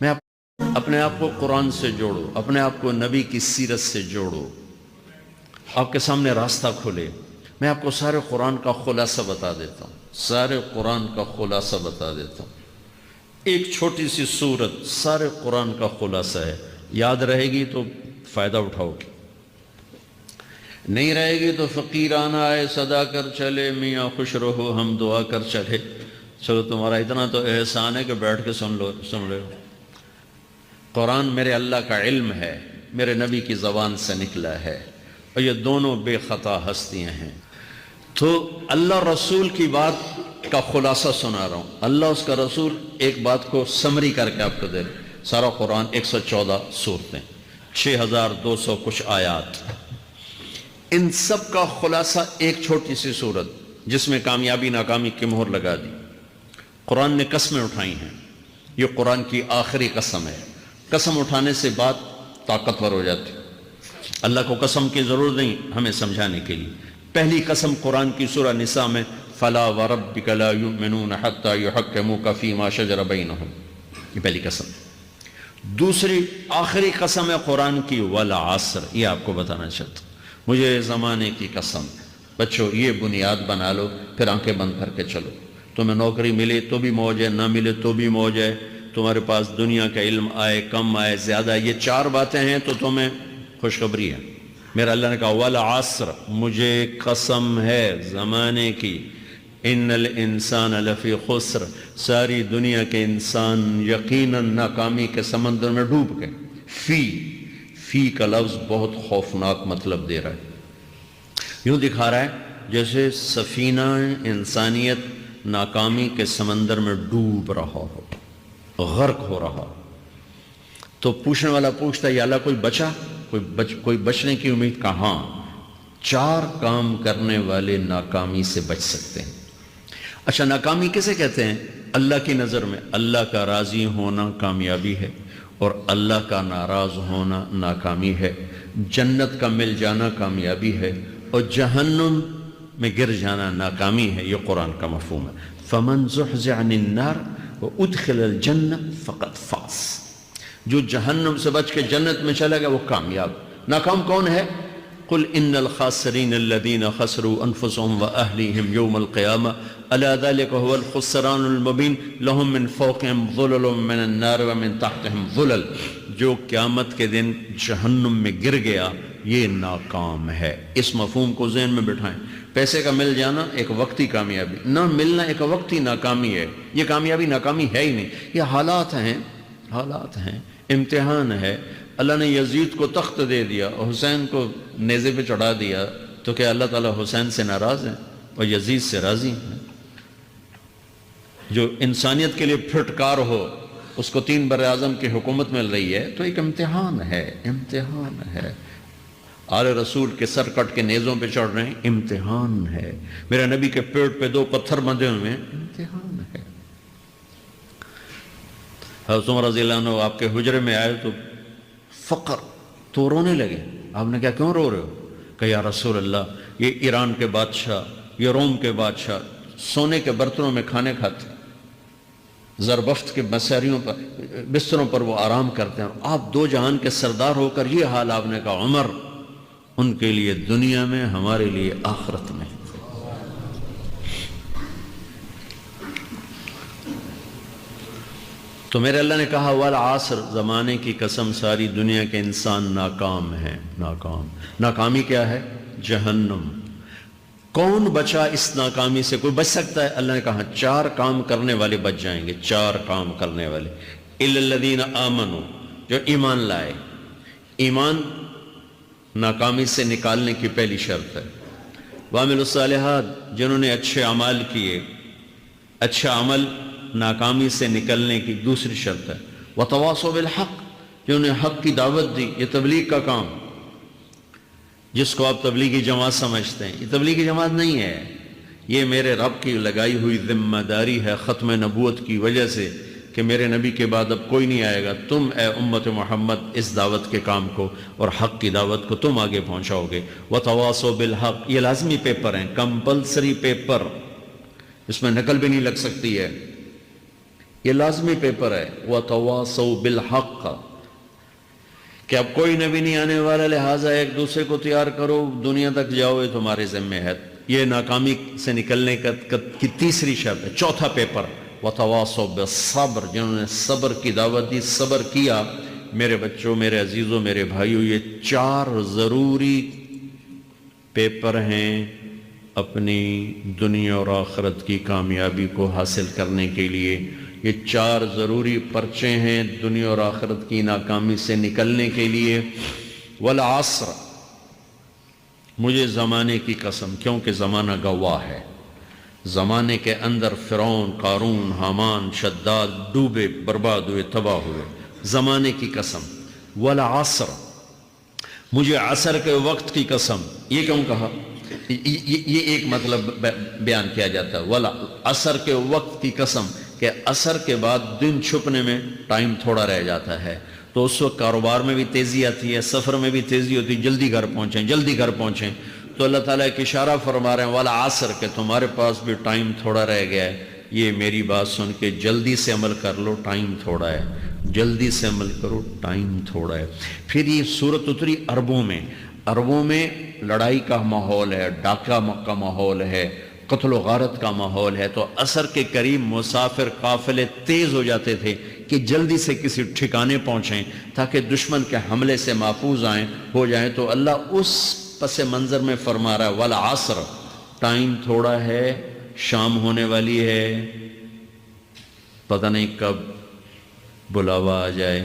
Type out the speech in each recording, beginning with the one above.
میں اپنے آپ کو قرآن سے جوڑو، اپنے آپ کو نبی کی سیرت سے جوڑو، آپ کے سامنے راستہ کھلے۔ میں آپ کو سارے قرآن کا خلاصہ بتا دیتا ہوں، سارے قرآن کا خلاصہ بتا دیتا ہوں۔ ایک چھوٹی سی سورت سارے قرآن کا خلاصہ ہے، یاد رہے گی تو فائدہ اٹھاؤ گی، نہیں رہے گی تو فقیرانہ آئے صدا کر چلے، میاں خوش رہو ہم دعا کر چلے۔ چلو تمہارا اتنا تو احسان ہے کہ بیٹھ کے سن رہے ہو۔ قرآن میرے اللہ کا علم ہے، میرے نبی کی زبان سے نکلا ہے، اور یہ دونوں بے خطا ہستیاں ہیں۔ تو اللہ رسول کی بات کا خلاصہ سنا رہا ہوں، اللہ اس کا رسول ایک بات کو سمری کر کے آپ کو دے رہے۔ سارا قرآن 114 سورتیں، 6200 کچھ آیات، ان سب کا خلاصہ ایک چھوٹی سی سورت جس میں کامیابی ناکامی کی مہر لگا دی۔ قرآن نے قسمیں اٹھائی ہیں، یہ قرآن کی آخری قسم ہے۔ قسم اٹھانے سے بات طاقتور ہو جاتی، اللہ کو قسم کی ضرورت نہیں ہمیں سمجھانے کے لیے۔ پہلی قسم قرآن کی سورہ نساء میں فَلَا وَرَبِّكَ لَا يُؤْمِنُونَ حَتَّى يُحَكِّمُوكَ فِي مَا شَجَرَ بَيْنَهُمْ، یہ پہلی قسم۔ دوسری آخری قسم ہے قرآن کی وَالْعَصْرِ، یہ آپ کو بتانا چاہتا ہوں۔ مجھے زمانے کی قسم، بچوں یہ بنیاد بنا لو، پھر آنکھیں بند کر کے چلو۔ تمہیں نوکری ملے تو بھی موج ہے، نہ ملے تو بھی موج ہے، تمہارے پاس دنیا کا علم آئے کم آئے زیادہ، یہ چار باتیں ہیں تو تمہیں خوشخبری ہے۔ میرا اللہ نے کہا والعصر، مجھے قسم ہے زمانے کی، ان الانسان لفی خسر، ساری دنیا کے انسان یقیناً ناکامی کے سمندر میں ڈوب گئے۔ فی کا لفظ بہت خوفناک مطلب دے رہا ہے، یوں دکھا رہا ہے جیسے سفینہ انسانیت ناکامی کے سمندر میں ڈوب رہا ہو، غرق ہو رہا۔ تو پوچھنے والا پوچھتا ہے یا اللہ کوئی بچا، کوئی بچنے کی امید؟ کہاں؟ چار کام کرنے والے ناکامی سے بچ سکتے ہیں۔ اچھا ناکامی کسے کہتے ہیں؟ اللہ کی نظر میں اللہ کا راضی ہونا کامیابی ہے، اور اللہ کا ناراض ہونا ناکامی ہے۔ جنت کا مل جانا کامیابی ہے، اور جہنم میں گر جانا ناکامی ہے۔ یہ قرآن کا مفہوم ہے۔ فَمَنْ زُحْزِحَ عَنِ النَّارِ وَأُدْخِلَ الْجَنَّةَ فَقَدْ فَازَ، جو جہنم سے بچ کے جنت میں چلا گیا وہ کامیاب۔ ناکام کون ہے؟ قُلْ إِنَّ الْخَاسِرِينَ الَّذِينَ خَسِرُوا أَنفُسَهُمْ وَأَهْلِيهِمْ يَوْمَ الْقِيَامَةِ أَلَا ذَلِكَ هُوَ الْخُسْرَانُ الْمُبِينُ لَهُم مِّن فَوْقِهِمْ ظُلَلٌ مِّنَ النَّارِ وَمِن تَحْتِهِمْ ظُلَلٌ، جو قیامت کے دن جہنم میں گر گیا یہ ناکام ہے۔ اس مفہوم کو ذہن میں بٹھائیں۔ پیسے کا مل جانا ایک وقتی کامیابی، نہ ملنا ایک وقتی ناکامی ہے۔ یہ کامیابی ناکامی ہے ہی نہیں، یہ حالات ہیں، امتحان ہے۔ اللہ نے یزید کو تخت دے دیا اور حسین کو نیزے پہ چڑھا دیا، تو کیا اللہ تعالیٰ حسین سے ناراض ہیں اور یزید سے راضی ہیں؟ جو انسانیت کے لیے پھٹکار ہو اس کو 3 براعظم کی حکومت مل رہی ہے تو ایک امتحان ہے۔ آل رسول کے سر کٹ کے نیزوں پہ چڑھ رہے ہیں، امتحان ہے۔ میرے نبی کے پیٹ پہ 2 پتھر بندھے ہوئے ہیں، امتحان ہے۔ حضرت عمر رضی اللہ عنہ آپ کے حجرے میں آئے تو فقر تو رونے لگے۔ آپ نے کہا کیوں رو رہے ہو؟ کہ یا رسول اللہ یہ ایران کے بادشاہ، یہ روم کے بادشاہ سونے کے برتنوں میں کھانے کھاتے، زربفت کے بستروں پر وہ آرام کرتے ہیں، اور آپ 2 جہان کے سردار ہو کر یہ حال۔ آپ نے کہا عمر ان کے لیے دنیا میں، ہمارے لیے آخرت میں۔ تو میرے اللہ نے کہا والعصر، زمانے کی قسم ساری دنیا کے انسان ناکام ہیں، ناکامی کیا ہے؟ جہنم۔ کون بچا اس ناکامی سے؟ کوئی بچ سکتا ہے؟ اللہ نے کہا 4 کام کرنے والے بچ جائیں گے، 4 کام کرنے والے۔ اِلَّا الَّذِينَ آمَنُوا، جو ایمان لائے۔ ایمان ناکامی سے نکالنے کی پہلی شرط ہے۔ وَعَمِلُوا الصَّالِحَاتِ، جنہوں نے اچھے اعمال کیے، اچھا عمل ناکامی سے نکلنے کی دوسری شرط ہے۔ وَتَوَاصَوْا بِالْحَقِّ، جنہوں نے حق کی دعوت دی۔ یہ تبلیغ کا کام، جس کو آپ تبلیغی جماعت سمجھتے ہیں، یہ تبلیغی جماعت نہیں ہے، یہ میرے رب کی لگائی ہوئی ذمہ داری ہے ختم نبوت کی وجہ سے کہ میرے نبی کے بعد اب کوئی نہیں آئے گا۔ تم اے امت محمد اس دعوت کے کام کو اور حق کی دعوت کو تم آگے پہنچاؤ گے۔ وَتَوَاصَوْا بِالْحَقِّ، یہ لازمی پیپر ہیں، کمپلسری پیپر، اس میں نقل بھی نہیں لگ سکتی ہے۔ یہ لازمی پیپر ہے. وَتَوَاصَوْا بِالْحَقِّ کہ اب کوئی نبی نہیں آنے والا، لہٰذا ایک دوسرے کو تیار کرو، دنیا تک جاؤ، یہ تمہارے ذمہ ہے. یہ ناکامی سے نکلنے کی تیسری شرط ہے. چوتھا پیپر وَتَوَاصَوْا بِالصَّبْرِ، جنہوں نے صبر کی دعوت دی، صبر کیا. میرے بچوں، میرے عزیزوں، میرے بھائیوں، یہ 4 ضروری پیپر ہیں اپنی دنیا اور آخرت کی کامیابی کو حاصل کرنے کے لیے. یہ 4 ضروری پرچے ہیں دنیا اور آخرت کی ناکامی سے نکلنے کے لیے. والعصر، مجھے زمانے کی قسم، کیونکہ زمانہ گواہ ہے. زمانے کے اندر فرعون، قارون، حامان، شداد ڈوبے، برباد ہوئے، تباہ ہوئے. زمانے کی قسم. والعصر، مجھے عصر کے وقت کی قسم. یہ کیوں کہا؟ یہ ایک مطلب بیان کیا جاتا ہے. والعصر کے وقت کی قسم کہ عصر کے بعد دن چھپنے میں ٹائم تھوڑا رہ جاتا ہے، تو اس وقت کاروبار میں بھی تیزی آتی ہے، سفر میں بھی تیزی ہوتی ہے، جلدی گھر پہنچیں، جلدی گھر پہنچیں. تو اللہ تعالیٰ ایک اشارہ فرما رہے ہیں والعصر کہ تمہارے پاس بھی ٹائم تھوڑا رہ گیا ہے. یہ میری بات سن کے جلدی سے عمل کر لو، ٹائم تھوڑا ہے. جلدی سے عمل کرو، ٹائم تھوڑا ہے. پھر یہ صورت اتری عربوں میں. عربوں میں لڑائی کا ماحول ہے، ڈاکہ کا ماحول ہے، قتل و غارت کا ماحول ہے. تو عصر کے قریب مسافر قافلے تیز ہو جاتے تھے کہ جلدی سے کسی ٹھکانے پہنچیں تاکہ دشمن کے حملے سے محفوظ ہو جائیں. تو اللہ اس پس منظر میں فرما رہا ہے والعصر، ٹائم تھوڑا ہے، شام ہونے والی ہے، پتہ نہیں کب بلاوا آ جائے.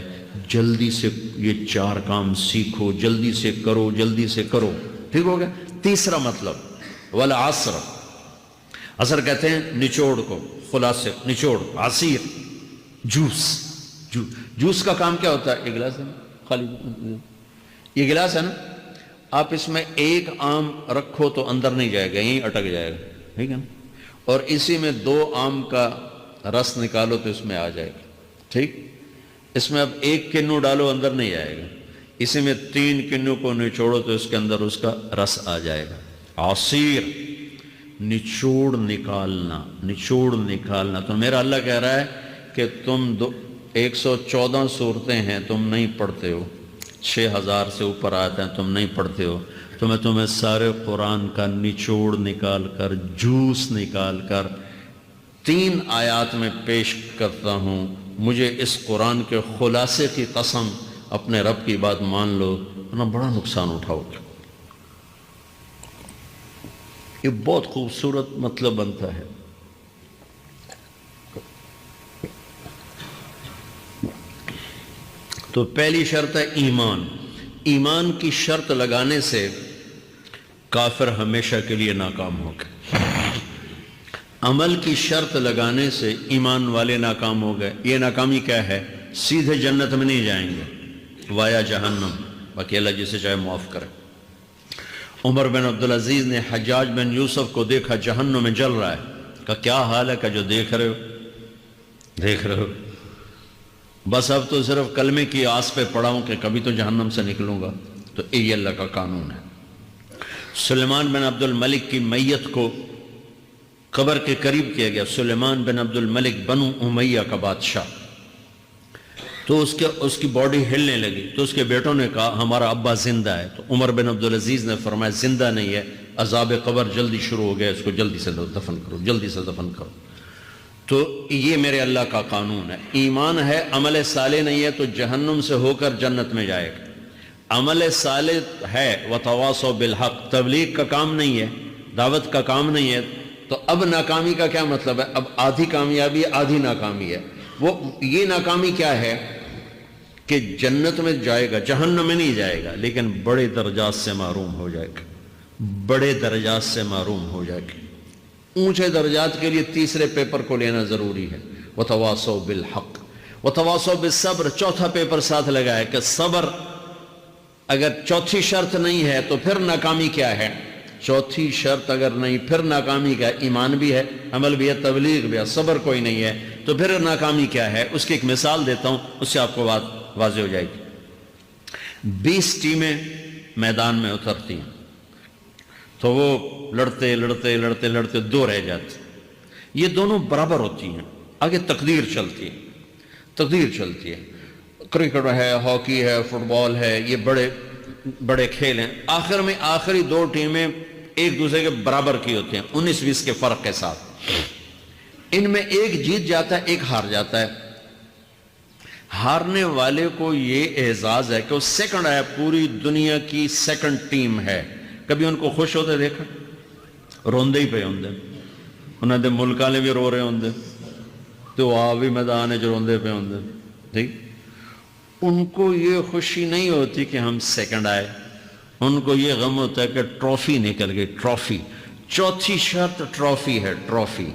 جلدی سے یہ 4 کام سیکھو، جلدی سے کرو، جلدی سے کرو. ٹھیک ہو گیا. تیسرا مطلب والعصر، عصر کہتے ہیں نچوڑ کو، خلاصے، نچوڑ، عصیر، جوس کا کام کیا ہوتا ہے؟ یہ گلاس ہے نا، خالی یہ گلاس ہے نا، آپ اس میں ایک آم رکھو تو اندر نہیں جائے گا، یہیں اٹک جائے گا. ٹھیک ہے نا. اور اسی میں 2 آم کا رس نکالو تو اس میں آ جائے گا. ٹھیک. اس میں اب 1 کنو ڈالو، اندر نہیں آئے گا. اسی میں 3 کنو کو نچوڑو تو اس کے اندر اس کا رس آ جائے گا. عصیر، نچوڑ نکالنا، نچوڑ نکالنا. تو میرا اللہ کہہ رہا ہے کہ تم 114 صورتیں ہیں تم نہیں پڑھتے ہو، 6000 سے اوپر آتے ہیں تم نہیں پڑھتے ہو، تو میں تمہیں سارے قرآن کا نچوڑ نکال کر، جوس نکال کر 3 آیات میں پیش کرتا ہوں. مجھے اس قرآن کے خلاصے کی قسم، اپنے رب کی بات مان لو ورنہ بڑا نقصان اٹھاؤ گے. یہ بہت خوبصورت مطلب بنتا ہے. تو پہلی شرط ہے ایمان. ایمان کی شرط لگانے سے کافر ہمیشہ کے لیے ناکام ہو گئے. عمل کی شرط لگانے سے ایمان والے ناکام ہو گئے. یہ ناکامی کیا ہے؟ سیدھے جنت میں نہیں جائیں گے، وایا جہنم. باقی اللہ جسے چاہے معاف کرے. عمر بن عبدالعزیز نے حجاج بن یوسف کو دیکھا جہنم میں جل رہا ہے. کہا کیا حال ہے؟ کہ جو دیکھ رہے ہو بس اب تو صرف کلمے کی آس پہ پڑا ہوں کہ کبھی تو جہنم سے نکلوں گا. تو یہ اللہ کا قانون ہے. سلیمان بن عبد الملک کی میت کو قبر کے قریب کیا گیا. سلیمان بن عبد الملک بنو امیہ کا بادشاہ. تو اس کی باڈی ہلنے لگی. تو اس کے بیٹوں نے کہا ہمارا ابا زندہ ہے. تو عمر بن عبدالعزیز نے فرمایا زندہ نہیں ہے، عذاب قبر جلدی شروع ہو گیا، اس کو جلدی سے دفن کرو، جلدی سے دفن کرو. تو یہ میرے اللہ کا قانون ہے. ایمان ہے، عمل صالح نہیں ہے تو جہنم سے ہو کر جنت میں جائے گا. عمل صالح ہے وتواصوا بالحق، تبلیغ کا کام نہیں ہے، دعوت کا کام نہیں ہے. تو اب ناکامی کا کیا مطلب ہے؟ اب آدھی کامیابی ہے، آدھی ناکامی ہے. وہ یہ ناکامی کیا ہے کہ جنت میں جائے گا، جہنم میں نہیں جائے گا، لیکن بڑے درجات سے محروم ہو جائے گا، بڑے درجات سے محروم ہو جائے گا. اونچے درجات کے لیے تیسرے پیپر کو لینا ضروری ہے. وتواصوا بالحق وتواصوا بالصبر. چوتھا پیپر ساتھ لگا ہے کہ صبر اگر چوتھی شرط نہیں ہے تو پھر ناکامی کیا ہے؟ چوتھی شرط اگر نہیں پھر ناکامی کیا ہے؟ ایمان بھی ہے، عمل بھی ہے، تبلیغ بھی ہے، صبر کوئی نہیں ہے تو پھر ناکامی کیا ہے؟ اس کی ایک مثال دیتا ہوں، اس سے آپ کو بات واضح ہو جائے گی. 20 ٹیمیں میدان میں اترتی ہیں تو وہ لڑتے 2 رہ جاتے. یہ دونوں برابر ہوتی ہیں، آگے تقدیر چلتی ہے، تقدیر چلتی ہے، کرکٹ ہے، ہاکی ہے، فٹ بال ہے، یہ بڑے بڑے کھیل ہیں، آخر میں آخری دو ٹیمیں ایک دوسرے کے برابر کی ہوتی ہیں 19-20 کے فرق کے ساتھ، ان میں ایک جیت جاتا ہے ایک ہار جاتا ہے، ہارنے والے کو یہ اعزاز ہے کہ وہ سیکنڈ ہے، پوری دنیا کی سیکنڈ ٹیم ہے، کبھی ان کو خوش ہوتے دیکھا؟ روندے ہی پہ ہوندے، انہوں نے ملک والے بھی رو رہے ہوندے تو آ بھی میدان ہے جو روندے پہ ہوندے، ٹھیک؟ ان کو یہ خوشی نہیں ہوتی کہ ہم سیکنڈ آئے، ان کو یہ غم ہوتا ہے کہ ٹرافی نکل گئی، ٹرافی، چوتھی شرط ٹرافی ہے، ٹرافی،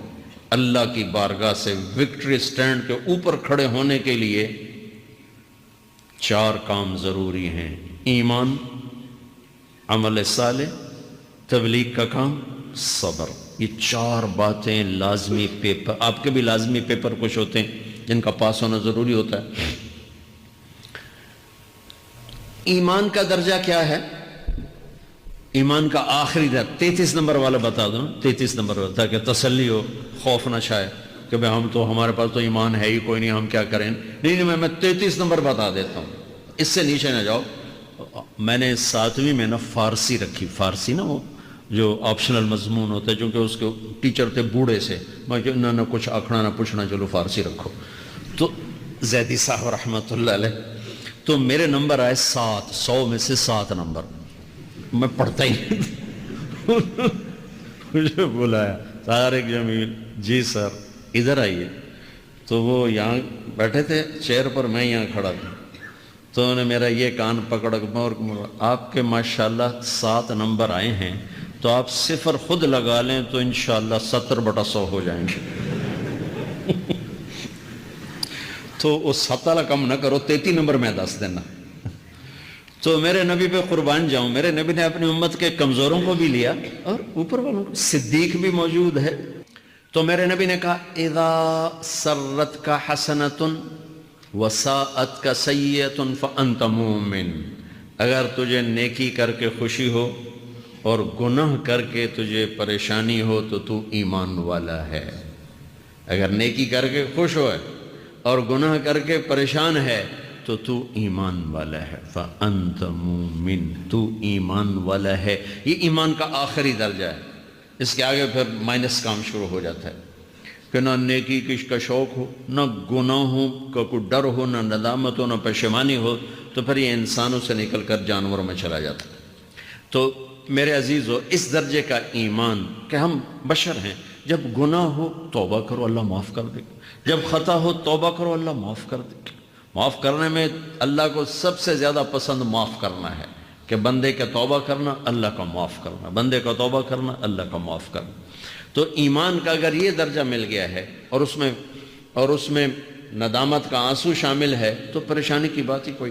اللہ کی بارگاہ سے وکٹری سٹینڈ کے اوپر کھڑے ہونے کے لیے 4 کام ضروری ہیں: ایمان، عمل صالح، تبلیغ کا کام، صبر، یہ 4 باتیں لازمی پیپر، آپ کے بھی لازمی پیپر کچھ ہوتے ہیں جن کا پاس ہونا ضروری ہوتا ہے۔ ایمان کا درجہ کیا ہے؟ ایمان کا آخری درجہ 33 نمبر والا بتا دوں، 33 نمبر والا، تاکہ تسلی ہو، خوف نہ چھائے کہ بھئی ہم تو، ہمارے پاس تو ایمان ہے ہی کوئی نہیں، ہم کیا کریں؟ نہیں، میں 33 نمبر بتا دیتا ہوں، اس سے نیچے نہ جاؤ۔ میں نے 7ویں میں نا فارسی رکھی، فارسی نا وہ جو آپشنل مضمون ہوتا ہے، چونکہ اس کے ٹیچر تھے بوڑھے سے، میں کہ نہ کچھ آکھنا نہ پوچھنا، چلو فارسی رکھو، تو زیدی صاحب رحمۃ اللہ علیہ، تو میرے نمبر آئے 7، 100 میں سے 7 نمبر، میں پڑھتا ہی مجھے بلایا طارق جمیل، جی سر ادھر آئیے، تو وہ یہاں بیٹھے تھے چیئر پر، میں یہاں کھڑا تھا، تو انہوں نے میرا یہ کان پکڑ اور آپ کے ماشاءاللہ 7 نمبر آئے ہیں، تو آپ 0 خود لگا لیں تو انشاءاللہ 70/100 ہو جائیں گے تو وہ 7 والا کم نہ کرو، 33 نمبر میں 10 دینا۔ تو میرے نبی پہ قربان جاؤں، میرے نبی نے اپنی امت کے کمزوروں کو بھی لیا اور اوپر والوں کو، صدیق بھی موجود ہے، تو میرے نبی نے کہا اذا سرت کا حسنۃ وساءت کا سیئۃ فانت مومن، اگر تجھے نیکی کر کے خوشی ہو اور گناہ کر کے تجھے پریشانی ہو تو تو ایمان والا ہے۔ اگر نیکی کر کے خوش ہو اور گناہ کر کے پریشان ہے تو تو ایمان والا ہے، فَأَنْتَ مُؤْمِن، تو ایمان والا ہے۔ یہ ایمان کا آخری درجہ ہے، اس کے آگے پھر مائنس کام شروع ہو جاتا ہے کہ نہ نیکی کا شوق ہو، نہ گناہوں کا کوئی ڈر ہو، نہ ندامت ہو، نہ پشیمانی ہو، تو پھر یہ انسانوں سے نکل کر جانوروں میں چلا جاتا ہے۔ تو میرے عزیزو، اس درجے کا ایمان کہ ہم بشر ہیں، جب گناہ ہو توبہ کرو اللہ معاف کر دے گا، جب خطا ہو توبہ کرو اللہ معاف کر دے گا۔ معاف کرنے میں اللہ کو سب سے زیادہ پسند معاف کرنا ہے، کہ بندے کا توبہ کرنا، اللہ کا معاف کرنا، بندے کا توبہ کرنا، اللہ کا معاف کرنا۔ تو ایمان کا اگر یہ درجہ مل گیا ہے اور اس میں ندامت کا آنسو شامل ہے تو پریشانی کی بات ہی کوئی